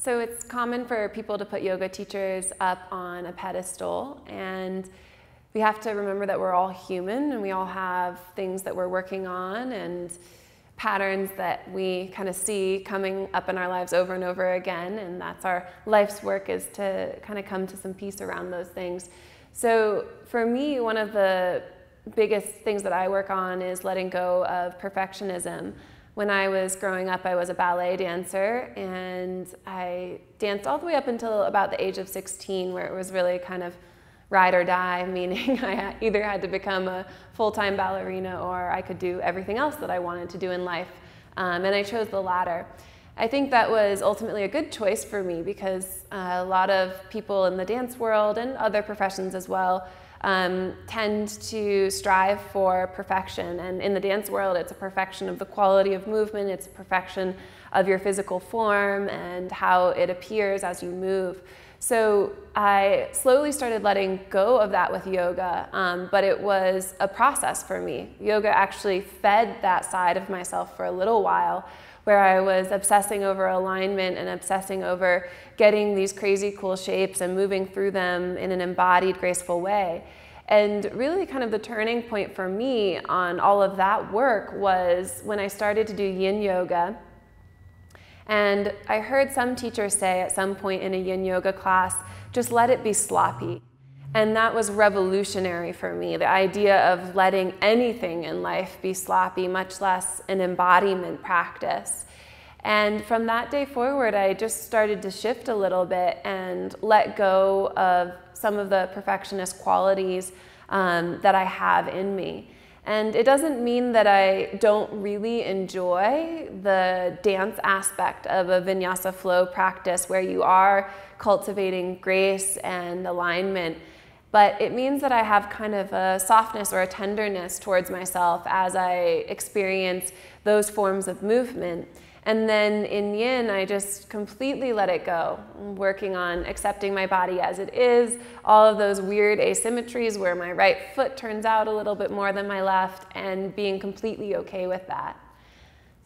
So it's common for people to put yoga teachers up on a pedestal, and we have to remember that we're all human and we all have things that we're working on and patterns that we kind of see coming up in our lives over and over again, and that's our life's work, is to kind of come to some peace around those things. So for me, one of the biggest things that I work on is letting go of perfectionism. When I was growing up, I was a ballet dancer, and I danced all the way up until about the age of 16, where it was really kind of ride or die, meaning I either had to become a full-time ballerina or I could do everything else that I wanted to do in life, and I chose the latter. I think that was ultimately a good choice for me because a lot of people in the dance world and other professions as well tend to strive for perfection, and in the dance world it's a perfection of the quality of movement, it's a perfection of your physical form and how it appears as you move. So I slowly started letting go of that with yoga, but it was a process for me. Yoga actually fed that side of myself for a little while, where I was obsessing over alignment and obsessing over getting these crazy cool shapes and moving through them in an embodied, graceful way. And really kind of the turning point for me on all of that work was when I started to do yin yoga. And I heard some teachers say at some point in a yin yoga class, just let it be sloppy. And that was revolutionary for me, the idea of letting anything in life be sloppy, much less an embodiment practice. And from that day forward, I just started to shift a little bit and let go of some of the perfectionist qualities that I have in me. And it doesn't mean that I don't really enjoy the dance aspect of a Vinyasa Flow practice where you are cultivating grace and alignment, but it means that I have kind of a softness or a tenderness towards myself as I experience those forms of movement. And then in yin, I just completely let it go. I'm working on accepting my body as it is, all of those weird asymmetries where my right foot turns out a little bit more than my left, and being completely okay with that.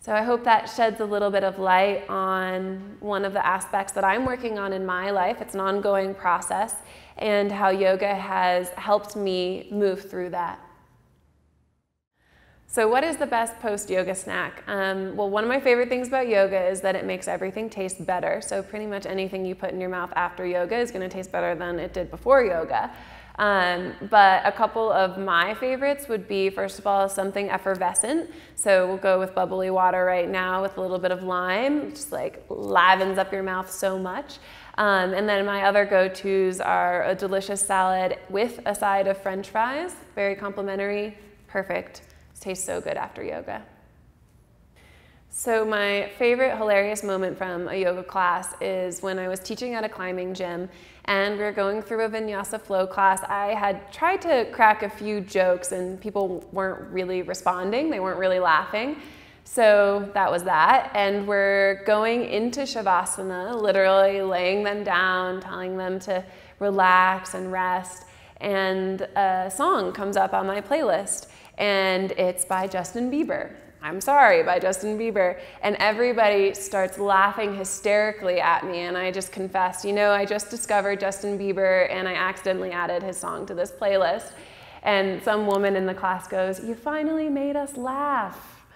So I hope that sheds a little bit of light on one of the aspects that I'm working on in my life. It's an ongoing process, and how yoga has helped me move through that. So what is the best post-yoga snack? Well, one of my favorite things about yoga is that it makes everything taste better. So pretty much anything you put in your mouth after yoga is going to taste better than it did before yoga. But a couple of my favorites would be, first of all, something effervescent. So we'll go with bubbly water right now with a little bit of lime, just like lavens up your mouth so much. And then my other go-tos are a delicious salad with a side of French fries, very complimentary, perfect. It tastes so good after yoga. So my favorite hilarious moment from a yoga class is when I was teaching at a climbing gym and we were going through a Vinyasa Flow class. I had tried to crack a few jokes and people weren't really responding, they weren't really laughing. So that was that, and we're going into Shavasana, literally laying them down, telling them to relax and rest, and a song comes up on my playlist. And it's by Justin Bieber. I'm Sorry by Justin Bieber. And everybody starts laughing hysterically at me, and I just confessed, you know, I just discovered Justin Bieber and I accidentally added his song to this playlist. And some woman in the class goes, "You finally made us laugh."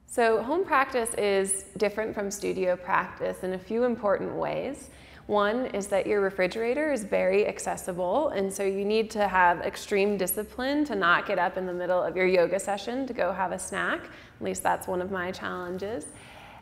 So home practice is different from studio practice in a few important ways. One is that your refrigerator is very accessible, and so you need to have extreme discipline to not get up in the middle of your yoga session to go have a snack. At least that's one of my challenges.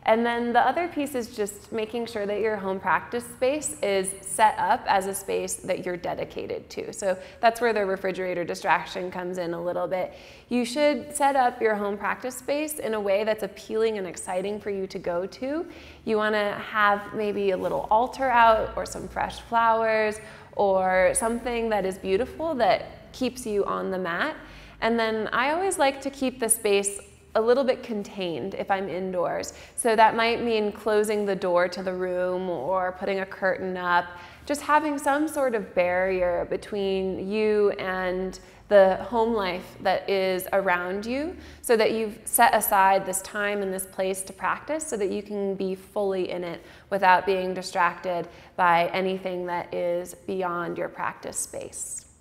And then the other piece is just making sure that your home practice space is set up as a space that you're dedicated to. So that's where the refrigerator distraction comes in a little bit. You should set up your home practice space in a way that's appealing and exciting for you to go to. You want to have maybe a little altar out or some fresh flowers or something that is beautiful that keeps you on the mat. And then I always like to keep the space a little bit contained if I'm indoors. So that might mean closing the door to the room or putting a curtain up, just having some sort of barrier between you and the home life that is around you, so that you've set aside this time and this place to practice so that you can be fully in it without being distracted by anything that is beyond your practice space.